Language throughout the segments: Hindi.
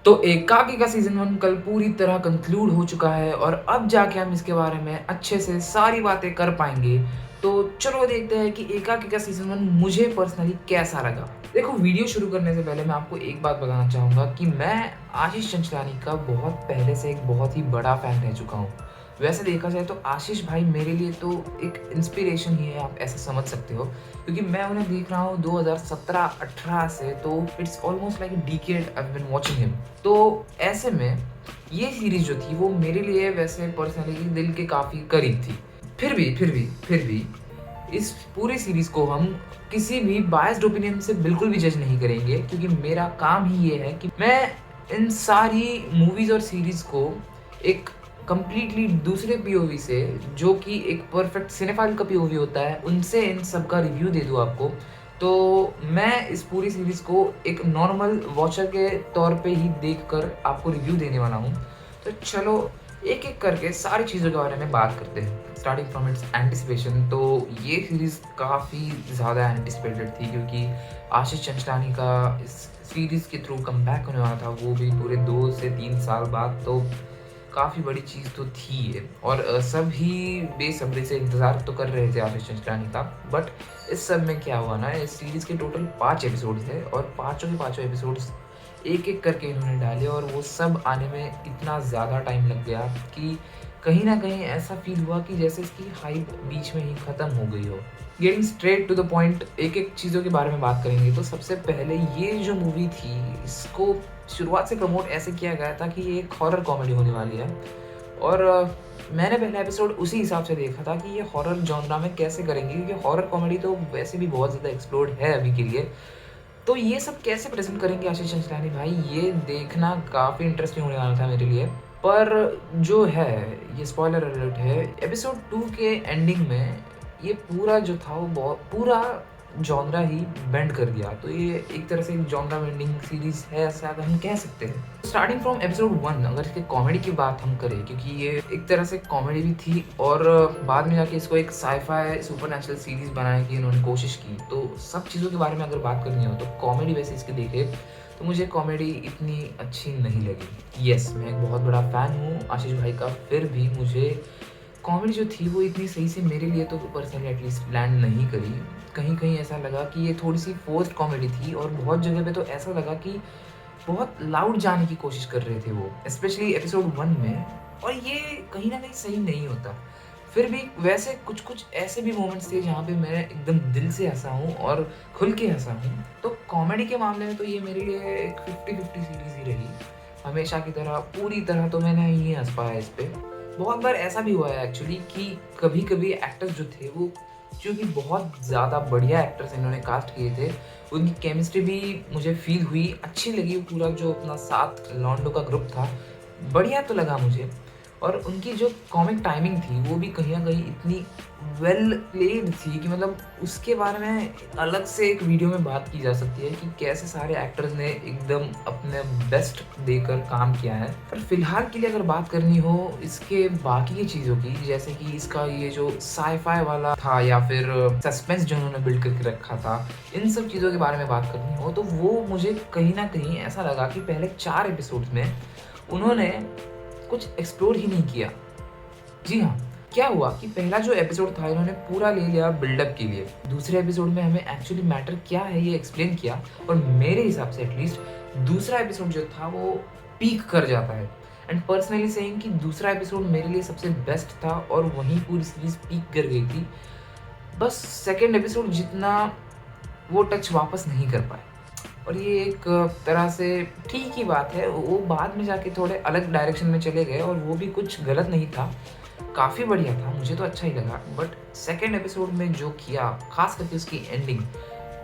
तो एकाकी का सीज़न 1 कल पूरी तरह कंक्लूड हो चुका है और अब जाके हम इसके बारे में अच्छे से सारी बातें कर पाएँगे। तो चलो देखते हैं कि एकाकी का सीज़न 1 मुझे पर्सनली कैसा लगा। देखो, वीडियो शुरू करने से पहले मैं आपको एक बात बताना चाहूँगा कि मैं आशीष चंचलानी का बहुत पहले से एक बहुत ही बड़ा फ़ैन रह चुका हूँ। वैसे देखा जाए तो आशीष भाई मेरे लिए तो एक इंस्पिरेशन ही है, आप ऐसा समझ सकते हो। क्योंकि मैं उन्हें देख रहा हूँ 2017-18 से, तो it's almost like a decade I have been watching him. तो ऐसे में ये सीरीज़ जो थी वो मेरे लिए वैसे पर्सनली दिल के काफ़ी करीब थी। फिर भी इस पूरी सीरीज़ को हम किसी भी बायस्ड ओपिनियन से बिल्कुल भी जज नहीं करेंगे, क्योंकि मेरा काम ही ये है कि मैं इन सारी मूवीज़ और सीरीज़ को एक कंप्लीटली दूसरे पीओवी से, जो कि एक परफेक्ट सिनेफाइल का पीओवी होता है, उनसे इन सब का रिव्यू दे दूँ आपको। तो मैं इस पूरी सीरीज़ को एक नॉर्मल वॉचर के तौर पे ही देखकर आपको रिव्यू देने वाला हूँ। तो चलो एक-एक करके सारी चीज़ों के बारे में बात करते हैं। स्टार्टिंग फ्रॉम इट्स एंटिसिपेशन, तो ये सीरीज़ काफ़ी ज़्यादा एंटिसिपेटेड थी, क्योंकि आशीष चंचलानी का इस सीरीज़ के थ्रू कमबैक होने वाला था, वो भी पूरे 2 से 3 साल बाद। तो काफ़ी बड़ी चीज़ तो थी ये, और सभी बेसब्री से इंतज़ार तो कर रहे थे आशीष चंचलानी का। बट इस सब में क्या हुआ ना, इस सीरीज़ के टोटल 5 एपिसोड्स थे और पाँचों के पाँचों एपिसोड्स एक-एक करके इन्होंने डाले, और वो सब आने में इतना ज़्यादा टाइम लग गया कि कहीं न कहीं ऐसा फ़ील हुआ कि जैसे इसकी हाइप बीच में ही ख़त्म हो गई हो। Getting straight to the point, एक-एक चीज़ों के बारे में बात करेंगे। तो सबसे पहले ये जो मूवी थी, इसको शुरुआत से प्रमोट ऐसे किया गया था कि ये एक हॉरर कॉमेडी होने वाली है, और मैंने पहला एपिसोड उसी हिसाब से देखा था कि ये हॉरर जॉनरा में कैसे करेंगे, क्योंकि हॉरर कॉमेडी तो वैसे भी बहुत ज़्यादा एक्सप्लोर्ड है अभी के लिए। तो ये सब कैसे प्रेज़ेंट करेंगे आशीष चंचलानी भाई, ये देखना काफ़ी इंटरेस्टिंग होने वाला था मेरे लिए। पर जो है, ये स्पॉइलर अलर्ट है, एपिसोड 2 के एंडिंग में ये पूरा जो था वो पूरा जॉनरा ही बेंड कर दिया। तो ये एक तरह से एक जॉनरा बेंडिंग सीरीज़ है, ऐसा हम कह सकते हैं। स्टार्टिंग फ्रॉम एपिसोड 1, अगर इसके कॉमेडी की बात हम करें, क्योंकि ये एक तरह से कॉमेडी भी थी, और बाद में जाके इसको एक साइ-फाई सुपरनैचुरल सीरीज़ बनाने की इन्होंने कोशिश की। तो सब चीज़ों के बारे में अगर बात करनी हो तो कॉमेडी वैसे इसकी देखें तो मुझे कॉमेडी इतनी अच्छी नहीं लगी। येस, मैं एक बहुत बड़ा फ़ैन हूँ आशीष भाई का, फिर भी मुझे कॉमेडी जो थी वो इतनी सही से मेरे लिए तो पर्सनली एटलीस्ट लैंड नहीं करी। कहीं-कहीं ऐसा लगा कि ये थोड़ी-सी फ़ोर्स्ड कॉमेडी थी, और बहुत जगह पे तो ऐसा लगा कि बहुत लाउड जाने की कोशिश कर रहे थे वो, स्पेशली एपिसोड 1 में, और ये कहीं न कहीं सही नहीं होता। फिर भी वैसे कुछ-कुछ ऐसे भी मोमेंट्स थे जहाँ पे मैं एकदम दिल से हँसा हूँ और खुल के हँसा हूँ। तो कॉमेडी के मामले में तो ये मेरे लिए एक 50-50 सीरीज़ ही रही। हमेशा की तरह पूरी तरह तो मैं नहीं हँस पाया इस पे। बहुत बार ऐसा भी हुआ है एक्चुअली कि कभी-कभी एक्टर्स जो थे वो, जो कि बहुत ज़्यादा बढ़िया एक्टर्स इन्होंने कास्ट किए थे, उनकी केमिस्ट्री भी मुझे फ़ील हुई, अच्छी लगी। पूरा जो अपना 7 लॉन्डो का ग्रुप था, बढ़िया तो लगा मुझे। और उनकी जो कॉमिक टाइमिंग थी वो भी कहीं न कहीं इतनी वेल प्लेड थी कि मतलब उसके बारे में अलग से एक वीडियो में बात की जा सकती है कि कैसे सारे एक्टर्स ने एकदम अपने बेस्ट देकर काम किया है। पर फ़िलहाल के लिए अगर बात करनी हो इसके बाकी की चीज़ों की, जैसे कि इसका ये जो साइ-फाई वाला था या फिर सस्पेंस जो उन्होंने बिल्ड करके रखा था, इन सब चीज़ों के बारे में बात करनी हो तो वो मुझे कहीं न कहीं ऐसा लगा कि पहले 4 एपिसोड्स में उन्होंने कुछ एक्सप्लोर ही नहीं किया। जी हाँ, क्या हुआ कि पहला जो एपिसोड था इन्होंने पूरा ले लिया बिल्डअप के लिए। दूसरे एपिसोड में हमें एक्चुअली मैटर क्या है ये एक्सप्लेन किया, और मेरे हिसाब से एटलीस्ट दूसरा एपिसोड जो था वो पीक कर जाता है। एंड पर्सनली सेइंग कि दूसरा एपिसोड मेरे लिए सबसे बेस्ट था, और वहीं पूरी सीरीज़ पीक कर गई थी। बस सेकंड एपिसोड जितना वो टच वापस नहीं कर पाए। और ये एक तरह से ठीक ही बात है, वो बाद में जाके थोड़े अलग डायरेक्शन में चले गए, और वो भी कुछ गलत नहीं था, काफ़ी बढ़िया था, मुझे तो अच्छा ही लगा। बट सेकंड एपिसोड में जो किया, ख़ास करके उसकी एंडिंग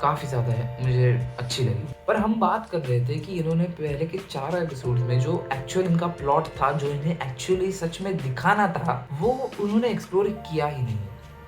काफ़ी ज़्यादा है मुझे अच्छी लगी। पर हम बात कर रहे थे कि इन्होंने पहले के 4 एपिसोड्स में जो एक्चुअल इनका प्लॉट था, जो इन्हें एक्चुअली सच में दिखाना था, वो उन्होंने एक्सप्लोर किया ही नहीं।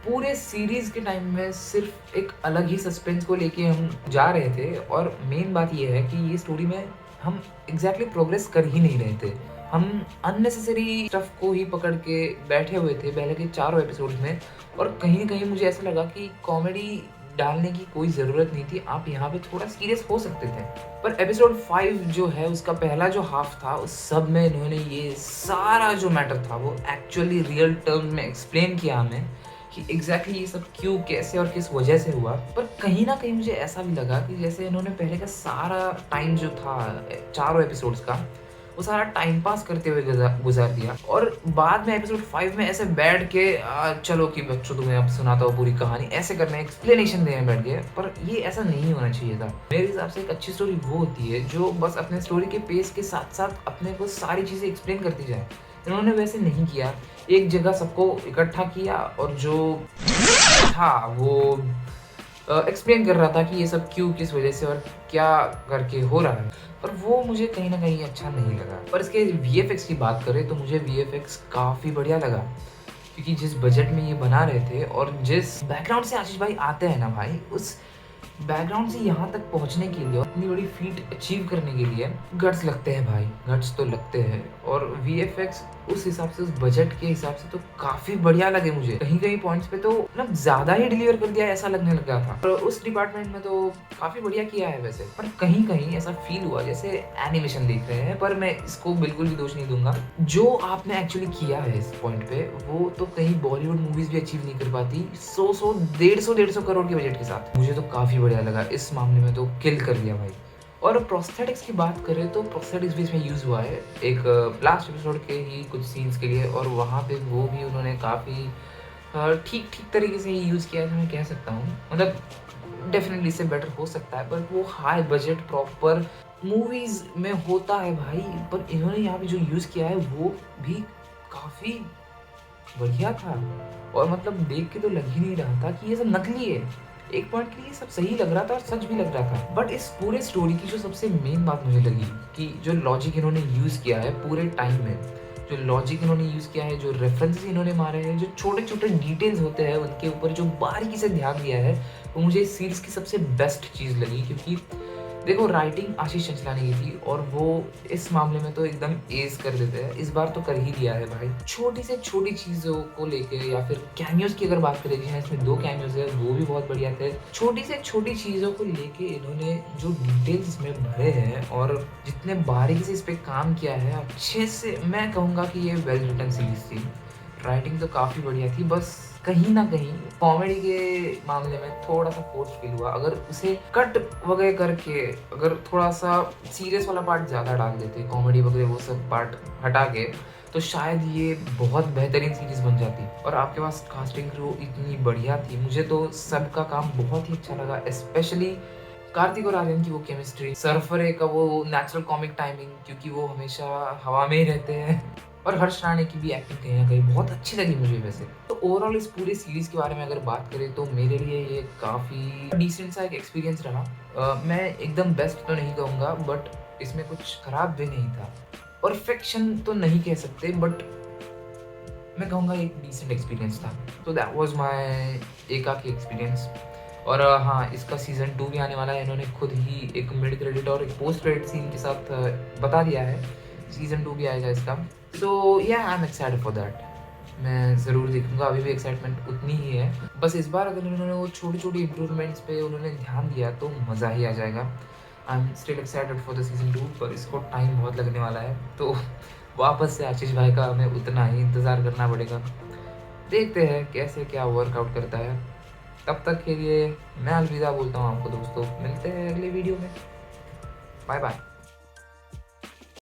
पूरे सीरीज़ के टाइम में सिर्फ़ एक अलग ही सस्पेंस को लेके हम जा रहे थे, और मेन बात ये है कि ये स्टोरी में हम एग्ज़ैक्टली प्रोग्रेस कर ही नहीं रहे थे। हम अननेसेसरी स्टफ़ को ही पकड़ के बैठे हुए थे पहले के चारों एपिसोड्स में, और कहीं न कहीं मुझे ऐसा लगा कि कॉमेडी डालने की कोई ज़रूरत नहीं थी, आप यहाँ पे थोड़ा सीरियस हो सकते थे। पर एपिसोड 5 जो है उसका पहला जो हाफ था, उस सब में इन्होंने ये सारा जो मैटर था वो एक्चुअली रियल टर्म्स में एक्सप्लेन किया हमें कि एग्ज़ैक्टली ये सब क्यों, कैसे और किस वजह से हुआ। पर कहीं न कहीं मुझे ऐसा भी लगा कि जैसे इन्होंने पहले का सारा टाइम जो था चारों एपिसोड्स का, वो सारा टाइम पास करते हुए गुज़ार दिया और बाद में एपिसोड 5 में ऐसे बैठ के चलो कि बच्चों तुम्हें अब सुनाता हूँ पूरी कहानी, ऐसे करने एक्सप्लेनेशन देने बैठ गए। पर ये ऐसा नहीं होना चाहिए था। मेरे हिसाब से एक अच्छी स्टोरी वो होती है जो बस अपने स्टोरी के पेस के साथ-साथ अपने को सारी चीज़ें एक्सप्लेन करती जाए। इन्होंने वैसे नहीं किया, एक जगह सबको इकट्ठा किया और जो था वो एक्सप्लेन कर रहा था कि ये सब क्यों, किस वजह से और क्या करके हो रहा है। पर वो मुझे कहीं न कहीं अच्छा नहीं लगा। पर इसके वीएफएक्स की बात करें तो मुझे वीएफएक्स काफ़ी बढ़िया लगा। क्योंकि जिस बजट में ये बना रहे थे और जिस बैकग्राउंड से आशीष भाई आते हैं ना भाई, उस बैकग्राउंड से यहाँ तक पहुँचने के लिए और इतनी बड़ी फीट अचीव करने के लिए गट्स लगते हैं भाई, गट्स तो लगते हैं। और वीएफएक्स उस हिसाब से, उस बजट के हिसाब से तो काफ़ी बढ़िया लगे मुझे। कहीं-कहीं पॉइंट्स पे तो मतलब ज़्यादा ही डिलीवर कर दिया ऐसा लगने लगा था। और उस डिपार्टमेंट में तो काफ़ी बढ़िया किया है वैसे। पर कहीं-कहीं ऐसा फ़ील हुआ जैसे एनिमेशन देख रहे हैं, पर मैं इसको बिल्कुल भी दोष नहीं दूँगा। जो आपने एक्चुअली किया है इस पॉइंट पे, वो तो कहीं बॉलीवुड मूवीज़ भी अचीव नहीं कर पाती 100-100, 150 करोड़ के बजट के साथ। मुझे तो काफ़ी बढ़िया लगा, इस मामले में तो किल कर दिया भाई। और प्रोस्थेटिक्स की बात करें तो प्रोस्थेटिक्स भी इसमें यूज़ हुआ है एक लास्ट एपिसोड के ही कुछ सीन्स के लिए, और वहाँ पे वो भी उन्होंने काफ़ी ठीक-ठीक तरीके से ही यूज़ किया है, मैं कह सकता हूँ। मतलब डेफ़िनेटली इससे बेटर हो सकता है, पर वो हाई बजट प्रॉपर मूवीज़ में होता है भाई, पर इन्होंने यहाँ पे जो यूज़ किया है वो भी काफ़ी बढ़िया था। और मतलब देख के तो लग ही नहीं रहा था कि ये सब नकली है। एक पॉइंट के लिए सब सही लग रहा था और सच भी लग रहा था। बट इस पूरे स्टोरी की जो सबसे मेन बात मुझे लगी कि जो लॉजिक इन्होंने यूज़ किया है पूरे टाइम में, जो लॉजिक इन्होंने यूज़ किया है, जो रेफ़रेंसेस इन्होंने मारे हैं, जो छोटे-छोटे डिटेल्स होते हैं उनके ऊपर जो बारीकी से ध्यान दिया है, वो मुझे इस सीरीज़ की सबसे बेस्ट चीज़ लगी। क्योंकि देखो, राइटिंग आशीष चंचलानी की थी और वो इस मामले में तो एकदम एस कर देते हैं। इस बार तो कर ही दिया है भाई। छोटी से छोटी चीज़ों को लेके या फिर कैमियोज़ की अगर बात करें, जी हाँ, इसमें 2 कैमियोज़ हैं, वो भी बहुत बढ़िया थे। छोटी से छोटी चीज़ों को लेके इन्होंने जो डिटेल्स इसमें भरे हैं और जितने बारीकी से इस पे काम किया है, अच्छे से मैं कहूँगा कि ये वेल रिटन सीरीज़ थी। राइटिंग तो काफ़ी बढ़िया थी, बस कहीं न कहीं कॉमेडी के मामले में थोड़ा-सा फ़ोर्स फ़ील हुआ। अगर उसे कट वगैरह करके अगर थोड़ा-सा सीरियस वाला पार्ट ज़्यादा डाल देते, कॉमेडी वगैरह वो सब पार्ट हटा के, तो शायद ये बहुत बेहतरीन सीरीज़ बन जाती। और आपके पास कास्टिंग क्रू इतनी बढ़िया थी, मुझे तो सबका काम बहुत ही अच्छा लगा। स्पेशली कार्तिक और आर्यन की वो केमिस्ट्री, सरफरे का वो नेचुरल कॉमिक टाइमिंग, क्योंकि वो हमेशा हवा में ही रहते हैं। और हर्ष राणे की भी एक्टिंग कहीं न कहीं बहुत अच्छी लगी मुझे वैसे। तो ओवरऑल इस पूरी सीरीज़ के बारे में अगर बात करें तो मेरे लिए ये काफ़ी डिसेंट सा एक एक्सपीरियंस रहा। मैं एकदम बेस्ट तो नहीं कहूँगा, बट इसमें कुछ खराब भी नहीं था। परफेक्शन तो नहीं कह सकते, बट मैं कहूँगा एक डिसेंट एक्सपीरियंस था। तो दैट वाज़ माय एकाकी एक्सपीरियंस। और हाँ, इसका सीज़न 2 भी आने वाला है। इन्होंने खुद ही एक मिड क्रेडिट और एक पोस्ट क्रेडिट सीन के साथ बता दिया है, सीज़न 2 भी आएगा इसका। सो या I am excited for that. मैं ज़रूर देखूँगा, अभी भी एक्साइटमेंट उतनी ही है। बस इस बार अगर उन्होंने वो छोटी-छोटी इम्प्रूवमेंट्स पे उन्होंने ध्यान दिया तो मज़ा ही आ जाएगा। I am still excited for the season 2, पर इसको टाइम बहुत लगने वाला है। तो वापस से आशीष भाई का हमें उतना ही इंतज़ार करना पड़ेगा। देखते हैं कैसे क्या वर्कआउट करता है। तब तक के लिए मैं अलविदा बोलता हूँ आपको दोस्तों। मिलते हैं अगले वीडियो में। Bye bye.